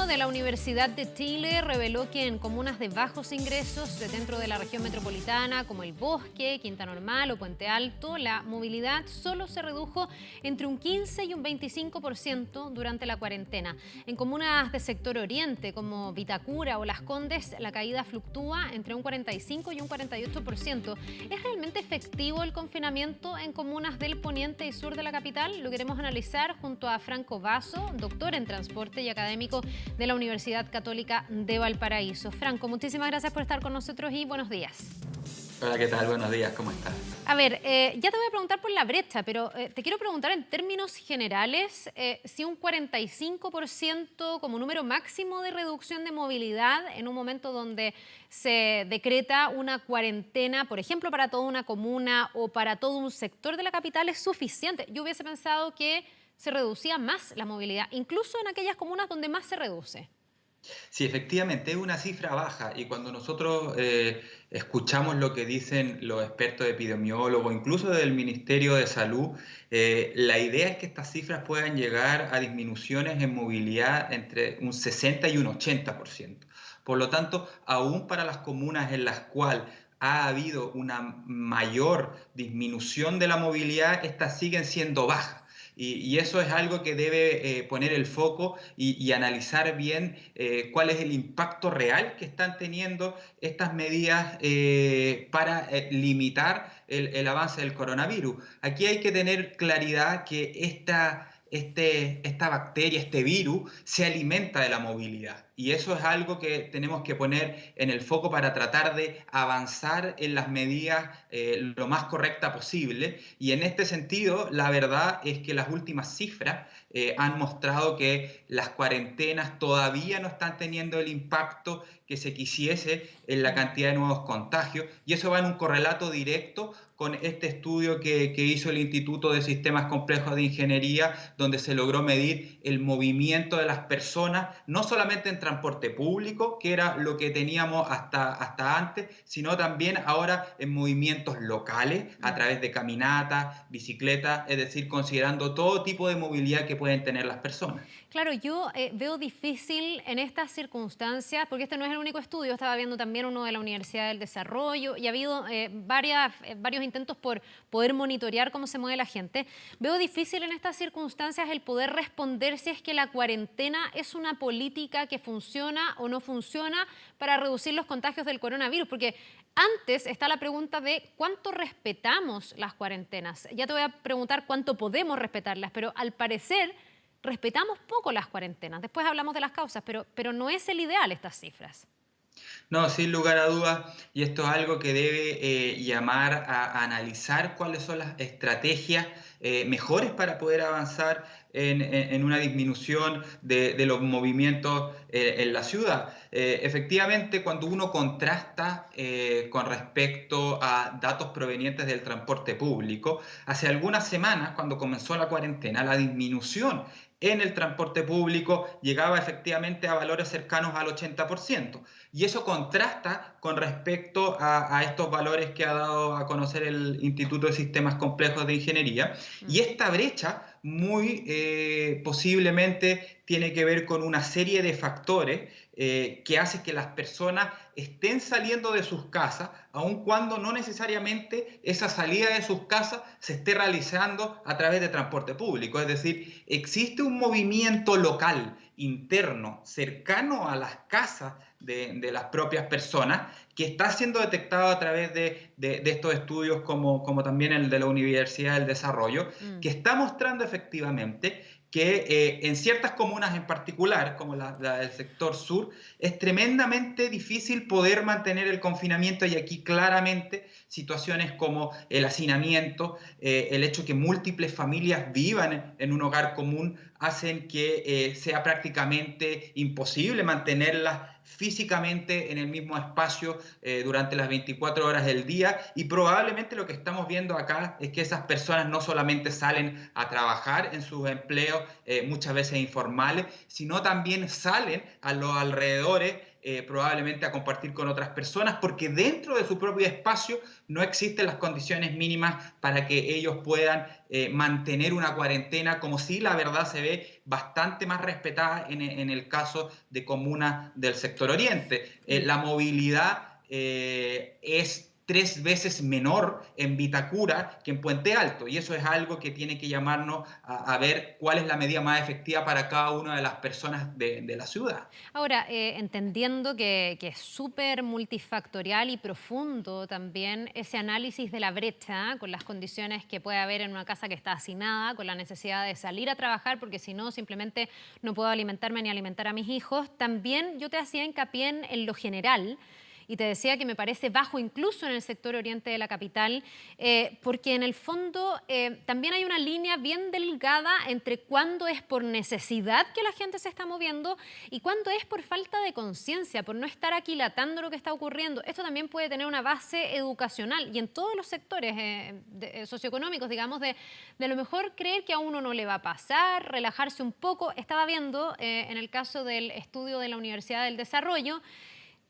de la Universidad de Chile reveló que en comunas de bajos ingresos dentro de la región metropolitana, como El Bosque, Quinta Normal o Puente Alto, la movilidad solo se redujo entre un 15 y un 25% durante la cuarentena. En comunas de sector oriente, como Vitacura o Las Condes, la caída fluctúa entre un 45 y un 48%. ¿Es realmente efectivo el confinamiento en comunas del poniente y sur de la capital? Lo queremos analizar junto a Franco Vaso, doctor en transporte y académico de la Universidad Católica de Valparaíso. Franco, muchísimas gracias por estar con nosotros y buenos días. Hola, ¿qué tal? Buenos días, ¿cómo estás? A ver, ya te voy a preguntar por la brecha, pero te quiero preguntar en términos generales si un 45% como número máximo de reducción de movilidad en un momento donde se decreta una cuarentena, por ejemplo, para toda una comuna o para todo un sector de la capital es suficiente. Yo hubiese pensado que se reducía más la movilidad, incluso en aquellas comunas donde más se reduce. Sí, efectivamente, es una cifra baja y cuando nosotros escuchamos lo que dicen los expertos epidemiólogos, incluso del Ministerio de Salud, la idea es que estas cifras puedan llegar a disminuciones en movilidad entre un 60 y un 80%. Por lo tanto, aún para las comunas en las cuales ha habido una mayor disminución de la movilidad, estas siguen siendo bajas. Y eso es algo que debe poner el foco y analizar bien cuál es el impacto real que están teniendo estas medidas para limitar el avance del coronavirus. Aquí hay que tener claridad que esta bacteria, este virus, se alimenta de la movilidad. Y eso es algo que tenemos que poner en el foco para tratar de avanzar en las medidas lo más correcta posible. Y en este sentido, la verdad es que las últimas cifras han mostrado que las cuarentenas todavía no están teniendo el impacto que se quisiese en la cantidad de nuevos contagios. Y eso va en un correlato directo con este estudio que hizo el Instituto de Sistemas Complejos de Ingeniería, donde se logró medir el movimiento de las personas, no solamente en transporte público, que era lo que teníamos hasta antes, sino también ahora en movimientos locales, a través de caminatas, bicicletas, es decir, considerando todo tipo de movilidad que pueden tener las personas. Claro, yo veo difícil en estas circunstancias, porque este no es el único estudio, estaba viendo también uno de la Universidad del Desarrollo y ha habido varios intentos por poder monitorear cómo se mueve la gente. Veo difícil en estas circunstancias el poder responder si es que la cuarentena es una política que funciona o no funciona para reducir los contagios del coronavirus, porque antes está la pregunta de cuánto respetamos las cuarentenas. Ya te voy a preguntar cuánto podemos respetarlas, pero al parecer respetamos poco las cuarentenas. Después hablamos de las causas, pero no es el ideal estas cifras. No, sin lugar a dudas, y esto es algo que debe llamar a analizar cuáles son las estrategias mejores para poder avanzar en una disminución de los movimientos en la ciudad. Efectivamente, cuando uno contrasta con respecto a datos provenientes del transporte público, hace algunas semanas, cuando comenzó la cuarentena, la disminución en el transporte público llegaba efectivamente a valores cercanos al 80%. Y eso contrasta con respecto a estos valores que ha dado a conocer el Instituto de Sistemas Complejos de Ingeniería. Y esta brecha muy posiblemente tiene que ver con una serie de factores que hace que las personas estén saliendo de sus casas, aun cuando no necesariamente esa salida de sus casas se esté realizando a través de transporte público. Es decir, existe un movimiento local, interno, cercano a las casas de las propias personas, que está siendo detectado a través de estos estudios como también el de la Universidad del Desarrollo, que está mostrando efectivamente que en ciertas comunas en particular, como la del sector sur, es tremendamente difícil poder mantener el confinamiento y aquí claramente situaciones como el hacinamiento, el hecho que múltiples familias vivan en un hogar común hacen que sea prácticamente imposible mantenerlas físicamente en el mismo espacio durante las 24 horas del día y probablemente lo que estamos viendo acá es que esas personas no solamente salen a trabajar en sus empleos muchas veces informales, sino también salen a los alrededores probablemente a compartir con otras personas, porque dentro de su propio espacio no existen las condiciones mínimas para que ellos puedan mantener una cuarentena, como si la verdad se ve bastante más respetada en el caso de comunas del sector oriente. La movilidad es 3 veces menor en Vitacura que en Puente Alto, y eso es algo que tiene que llamarnos a ver cuál es la medida más efectiva para cada una de las personas de la ciudad. Ahora, entendiendo que es súper multifactorial y profundo también ese análisis de la brecha con las condiciones que puede haber en una casa que está hacinada, con la necesidad de salir a trabajar porque si no simplemente no puedo alimentarme ni alimentar a mis hijos, también yo te hacía hincapié en lo general. Y te decía que me parece bajo incluso en el sector oriente de la capital, porque en el fondo también hay una línea bien delgada entre cuándo es por necesidad que la gente se está moviendo y cuándo es por falta de conciencia, por no estar aquilatando lo que está ocurriendo. Esto también puede tener una base educacional y en todos los sectores socioeconómicos, digamos, de a lo mejor creer que a uno no le va a pasar, relajarse un poco. Estaba viendo en el caso del estudio de la Universidad del Desarrollo,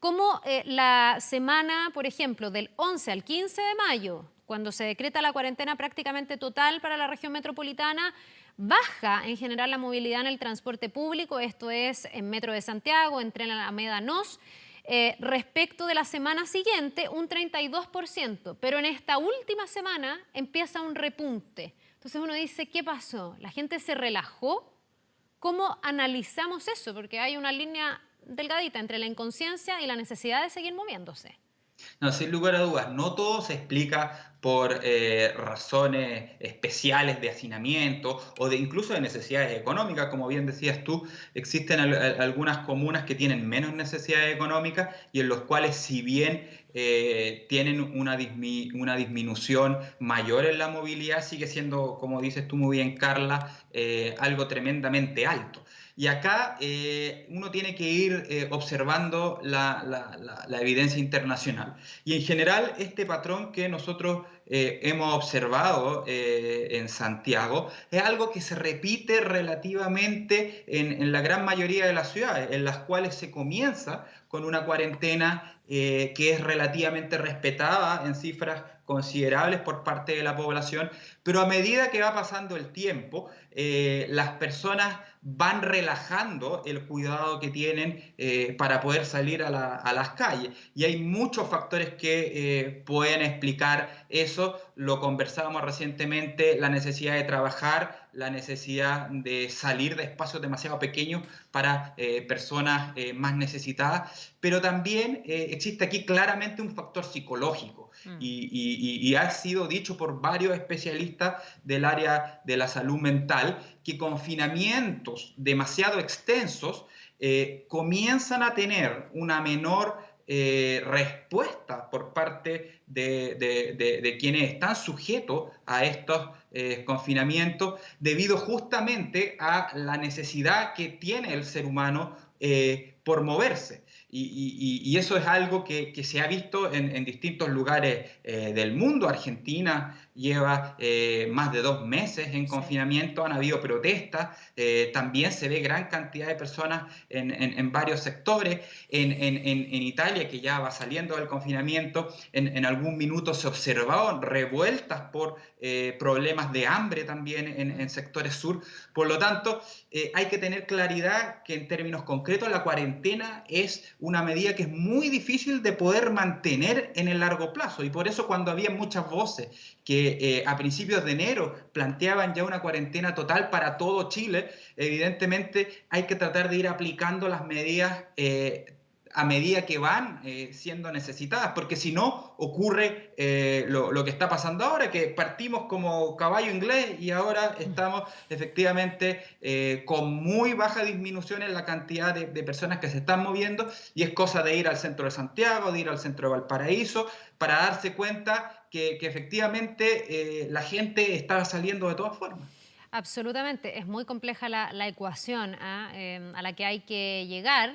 como la semana, por ejemplo, del 11 al 15 de mayo, cuando se decreta la cuarentena prácticamente total para la región metropolitana, baja en general la movilidad en el transporte público, esto es en Metro de Santiago, en Tren Alameda Nos, respecto de la semana siguiente un 32%, pero en esta última semana empieza un repunte. Entonces uno dice, ¿qué pasó? ¿La gente se relajó? ¿Cómo analizamos eso? Porque hay una línea delgadita entre la inconsciencia y la necesidad de seguir moviéndose. No, sin lugar a dudas, no todo se explica por razones especiales de hacinamiento o de incluso de necesidades económicas, como bien decías tú, existen algunas comunas que tienen menos necesidades económicas y en los cuales si bien tienen una disminución mayor en la movilidad, sigue siendo, como dices tú muy bien, Carla, algo tremendamente alto. Y acá uno tiene que ir observando la evidencia internacional. Y en general este patrón que nosotros hemos observado en Santiago es algo que se repite relativamente en la gran mayoría de las ciudades, en las cuales se comienza con una cuarentena que es relativamente respetada en cifras considerables por parte de la población, pero a medida que va pasando el tiempo, las personas van relajando el cuidado que tienen para poder salir a las calles. Y hay muchos factores que pueden explicar eso. Lo conversábamos recientemente, la necesidad de trabajar, la necesidad de salir de espacios demasiado pequeños para personas más necesitadas, pero también existe aquí claramente un factor psicológico y ha sido dicho por varios especialistas del área de la salud mental que confinamientos demasiado extensos comienzan a tener una menor respuesta por parte de quienes están sujetos a estos confinamientos debido justamente a la necesidad que tiene el ser humano por moverse. Y eso es algo que se ha visto en distintos lugares del mundo. Argentina lleva más de 2 meses en confinamiento, han habido protestas, también se ve gran cantidad de personas en varios sectores. En Italia, que ya va saliendo del confinamiento, en algún minuto se observaron revueltas por problemas de hambre también en sectores sur. Por lo tanto, hay que tener claridad que en términos concretos la cuarentena es una medida que es muy difícil de poder mantener en el largo plazo, y por eso cuando había muchas voces que a principios de enero planteaban ya una cuarentena total para todo Chile, evidentemente hay que tratar de ir aplicando las medidas a medida que van siendo necesitadas, porque si no ocurre lo que está pasando ahora, que partimos como caballo inglés y ahora estamos efectivamente con muy baja disminución en la cantidad de personas que se están moviendo, y es cosa de ir al centro de Santiago, de ir al centro de Valparaíso, para darse cuenta que efectivamente la gente está saliendo de todas formas. Absolutamente, es muy compleja la ecuación a la que hay que llegar,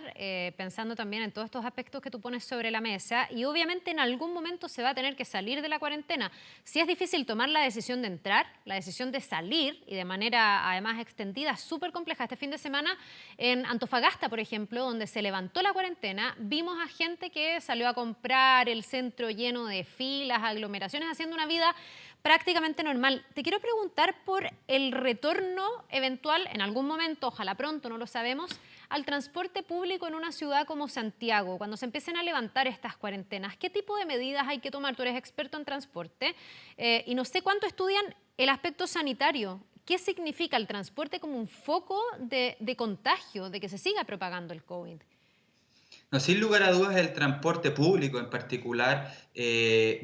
pensando también en todos estos aspectos que tú pones sobre la mesa y obviamente en algún momento se va a tener que salir de la cuarentena. Si es difícil tomar la decisión de entrar, la decisión de salir y de manera además extendida, súper compleja. Este fin de semana en Antofagasta, por ejemplo, donde se levantó la cuarentena, vimos a gente que salió a comprar, el centro lleno de filas, aglomeraciones, haciendo una vida prácticamente normal. Te quiero preguntar por el retorno eventual, en algún momento, ojalá pronto, no lo sabemos, al transporte público en una ciudad como Santiago, cuando se empiecen a levantar estas cuarentenas. ¿Qué tipo de medidas hay que tomar? Tú eres experto en transporte y no sé cuánto estudian el aspecto sanitario. ¿Qué significa el transporte como un foco de contagio, de que se siga propagando el COVID? No, sin lugar a dudas, el transporte público en particular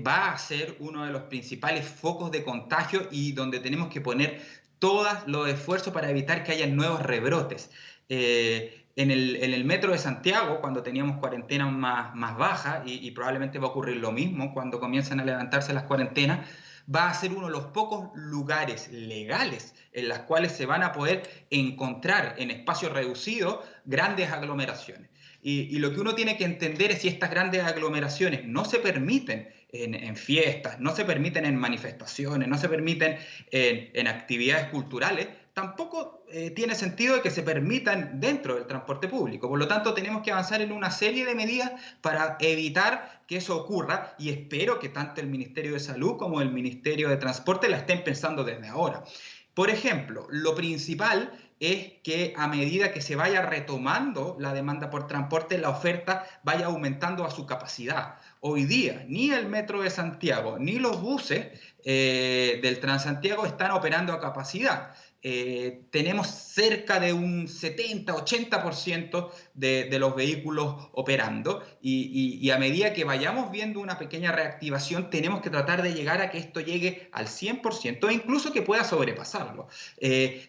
va a ser uno de los principales focos de contagio y donde tenemos que poner todos los esfuerzos para evitar que haya nuevos rebrotes. En el metro de Santiago, cuando teníamos cuarentena más baja, y probablemente va a ocurrir lo mismo cuando comiencen a levantarse las cuarentenas, va a ser uno de los pocos lugares legales en los cuales se van a poder encontrar en espacios reducidos grandes aglomeraciones. Y lo que uno tiene que entender es si estas grandes aglomeraciones no se permiten en fiestas, no se permiten en manifestaciones, no se permiten en actividades culturales, tampoco tiene sentido de que se permitan dentro del transporte público. Por lo tanto, tenemos que avanzar en una serie de medidas para evitar que eso ocurra y espero que tanto el Ministerio de Salud como el Ministerio de Transporte la estén pensando desde ahora. Por ejemplo, lo principal es que a medida que se vaya retomando la demanda por transporte, la oferta vaya aumentando a su capacidad. Hoy día, ni el Metro de Santiago, ni los buses del Transantiago están operando a capacidad. Tenemos cerca de un 70-80% de los vehículos operando y a medida que vayamos viendo una pequeña reactivación tenemos que tratar de llegar a que esto llegue al 100% e incluso que pueda sobrepasarlo.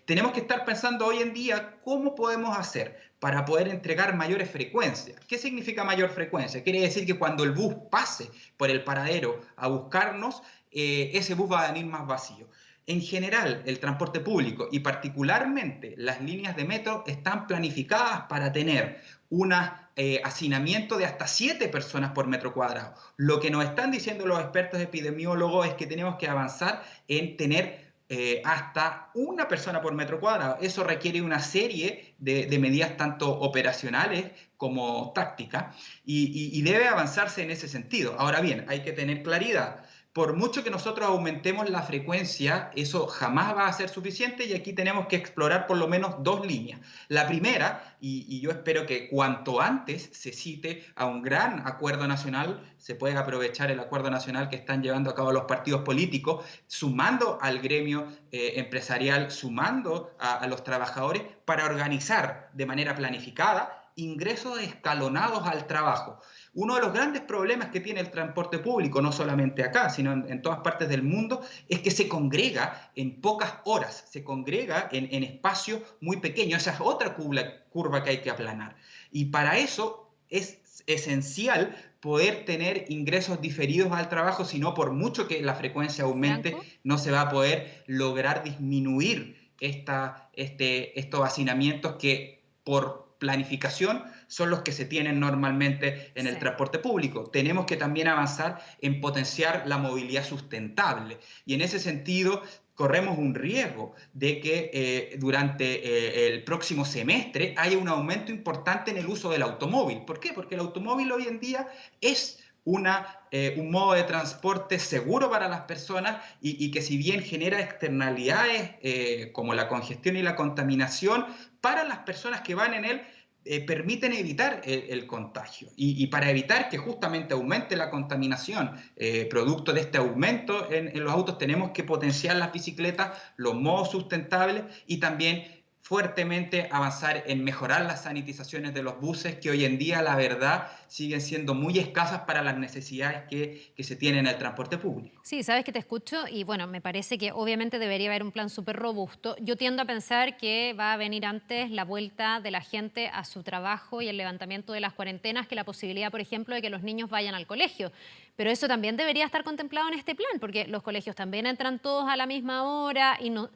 Tenemos que estar pensando hoy en día cómo podemos hacer para poder entregar mayores frecuencias. ¿Qué significa mayor frecuencia? Quiere decir que cuando el bus pase por el paradero a buscarnos, ese bus va a venir más vacío. En general, el transporte público y particularmente las líneas de metro están planificadas para tener un hacinamiento de hasta 7 personas por metro cuadrado. Lo que nos están diciendo los expertos epidemiólogos es que tenemos que avanzar en tener hasta una persona por metro cuadrado. Eso requiere una serie de medidas tanto operacionales como tácticas y debe avanzarse en ese sentido. Ahora bien, hay que tener claridad. Por mucho que nosotros aumentemos la frecuencia, eso jamás va a ser suficiente y aquí tenemos que explorar por lo menos dos líneas. La primera, y yo espero que cuanto antes se cite a un gran acuerdo nacional, se puede aprovechar el acuerdo nacional que están llevando a cabo los partidos políticos, sumando al gremio empresarial, sumando a los trabajadores para organizar de manera planificada ingresos escalonados al trabajo. Uno de los grandes problemas que tiene el transporte público, no solamente acá, sino en todas partes del mundo, es que se congrega en pocas horas, se congrega en espacios muy pequeños. Esa es otra curva que hay que aplanar. Y para eso es esencial poder tener ingresos diferidos al trabajo, si no, por mucho que la frecuencia aumente, no se va a poder lograr disminuir estos hacinamientos que por planificación son los que se tienen normalmente en el transporte público. Tenemos que también avanzar en potenciar la movilidad sustentable y en ese sentido corremos un riesgo de que durante el próximo semestre haya un aumento importante en el uso del automóvil. ¿Por qué? Porque el automóvil hoy en día es un modo de transporte seguro para las personas y que si bien genera externalidades como la congestión y la contaminación, para las personas que van en él permiten evitar el contagio. Y para evitar que justamente aumente la contaminación, producto de este aumento en los autos, tenemos que potenciar las bicicletas, los modos sustentables y también fuertemente avanzar en mejorar las sanitizaciones de los buses, que hoy en día, la verdad, siguen siendo muy escasas para las necesidades que se tienen en el transporte público. Sí, sabes que te escucho y bueno, me parece que obviamente debería haber un plan súper robusto. Yo tiendo a pensar que va a venir antes la vuelta de la gente a su trabajo y el levantamiento de las cuarentenas que la posibilidad, por ejemplo, de que los niños vayan al colegio. Pero eso también debería estar contemplado en este plan, porque los colegios también entran todos a la misma hora y no...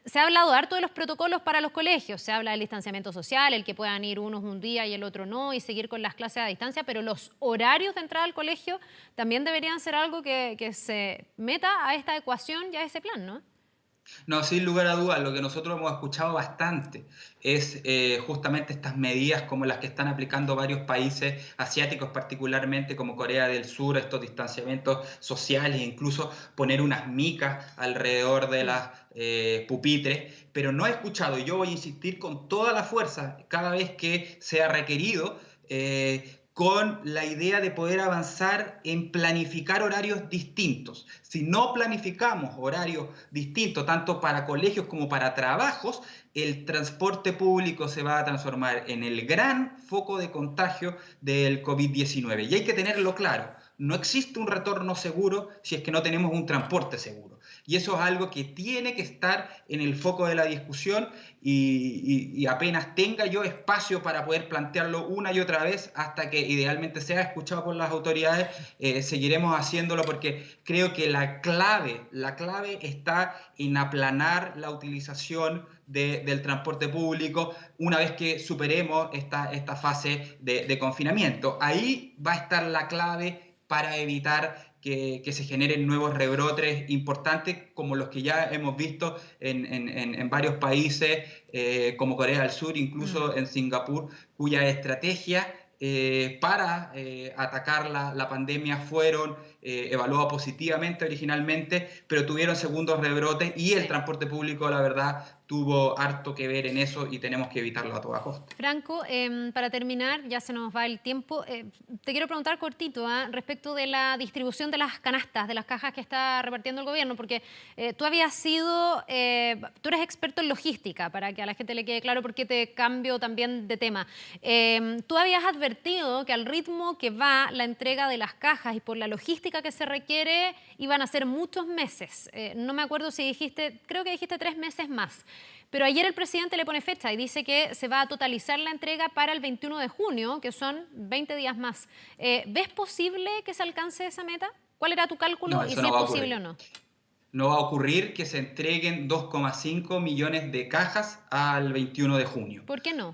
Se ha hablado harto de los protocolos para los colegios, se habla del distanciamiento social, el que puedan ir unos un día y el otro no, y seguir con las clases a distancia, pero los horarios de entrada al colegio también deberían ser algo que se meta a esta ecuación y a ese plan, ¿no? No, sin lugar a dudas, lo que nosotros hemos escuchado bastante es justamente estas medidas como las que están aplicando varios países asiáticos, particularmente como Corea del Sur, estos distanciamientos sociales, incluso poner unas micas alrededor de las pupitres, pero no he escuchado, y yo voy a insistir con toda la fuerza cada vez que sea requerido, con la idea de poder avanzar en planificar horarios distintos. Si no planificamos horarios distintos, tanto para colegios como para trabajos, el transporte público se va a transformar en el gran foco de contagio del COVID-19. Y hay que tenerlo claro, no existe un retorno seguro si es que no tenemos un transporte seguro. Y eso es algo que tiene que estar en el foco de la discusión y apenas tenga yo espacio para poder plantearlo una y otra vez hasta que idealmente sea escuchado por las autoridades, seguiremos haciéndolo porque creo que la clave está en aplanar la utilización del transporte público una vez que superemos esta fase de confinamiento. Ahí va a estar la clave para evitar que se generen nuevos rebrotes importantes como los que ya hemos visto en varios países, como Corea del Sur, incluso en Singapur, cuya estrategia para atacar la pandemia fueron evaluadas positivamente originalmente, pero tuvieron segundos rebrotes y el transporte público, la verdad, tuvo harto que ver en eso y tenemos que evitarlo a toda costa. Franco, para terminar, ya se nos va el tiempo, te quiero preguntar cortito respecto de la distribución de las canastas, de las cajas que está repartiendo el gobierno, porque tú habías sido, tú eres experto en logística, para que a la gente le quede claro por qué te cambio también de tema. Tú habías advertido que al ritmo que va la entrega de las cajas y por la logística que se requiere, iban a ser muchos meses. No me acuerdo si dijiste, creo que dijiste 3 meses más. Pero ayer el presidente le pone fecha y dice que se va a totalizar la entrega para el 21 de junio, que son 20 días más. ¿Ves posible que se alcance esa meta? ¿Cuál era tu cálculo No, y eso si no es va a posible ocurrir. o no? No va a ocurrir que se entreguen 2,5 millones de cajas al 21 de junio. ¿Por qué no?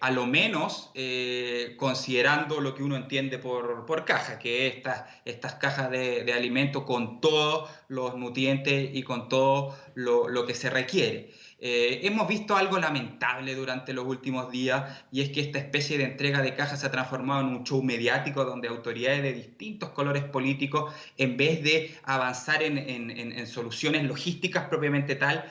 A lo menos considerando lo que uno entiende por caja, que es estas cajas de alimento con todos los nutrientes y con todo lo que se requiere. Hemos visto algo lamentable durante los últimos días y es que esta especie de entrega de cajas se ha transformado en un show mediático donde autoridades de distintos colores políticos, en vez de avanzar en soluciones logísticas propiamente tal,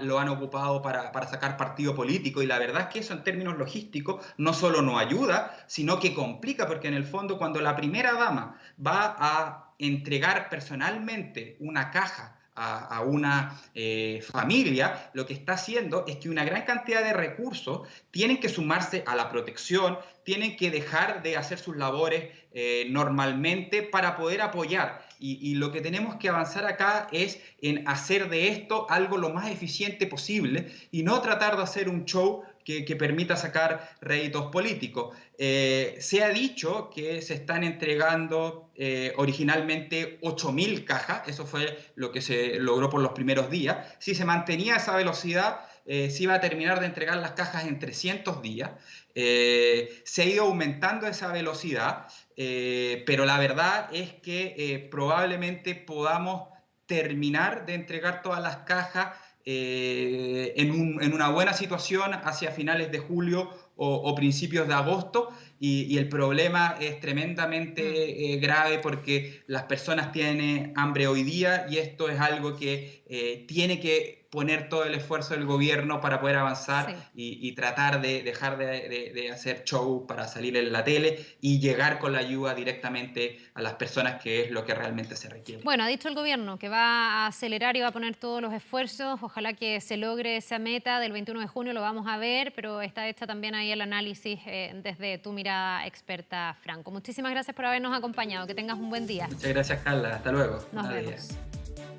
lo han ocupado para sacar partido político. Y la verdad es que eso en términos logísticos no solo no ayuda, sino que complica, porque en el fondo cuando la primera dama va a entregar personalmente una caja a una familia, lo que está haciendo es que una gran cantidad de recursos tienen que sumarse a la protección, tienen que dejar de hacer sus labores normalmente para poder apoyar. Y lo que tenemos que avanzar acá es en hacer de esto algo lo más eficiente posible y no tratar de hacer un show que permita sacar réditos políticos. Se ha dicho que se están entregando originalmente 8.000 cajas, eso fue lo que se logró por los primeros días. Si se mantenía esa velocidad, se iba a terminar de entregar las cajas en 300 días. Se ha ido aumentando esa velocidad, pero la verdad es que probablemente podamos terminar de entregar todas las cajas en una buena situación hacia finales de julio o principios de agosto y el problema es tremendamente grave porque las personas tienen hambre hoy día y esto es algo que tiene que poner todo el esfuerzo del gobierno para poder avanzar y tratar de dejar de hacer show para salir en la tele y llegar con la ayuda directamente a las personas, que es lo que realmente se requiere. Bueno, ha dicho el gobierno que va a acelerar y va a poner todos los esfuerzos. Ojalá que se logre esa meta del 21 de junio, lo vamos a ver, pero está hecha también ahí el análisis desde tu mirada experta, Franco. Muchísimas gracias por habernos acompañado. Que tengas un buen día. Muchas gracias, Carla. Hasta luego. Nos vemos.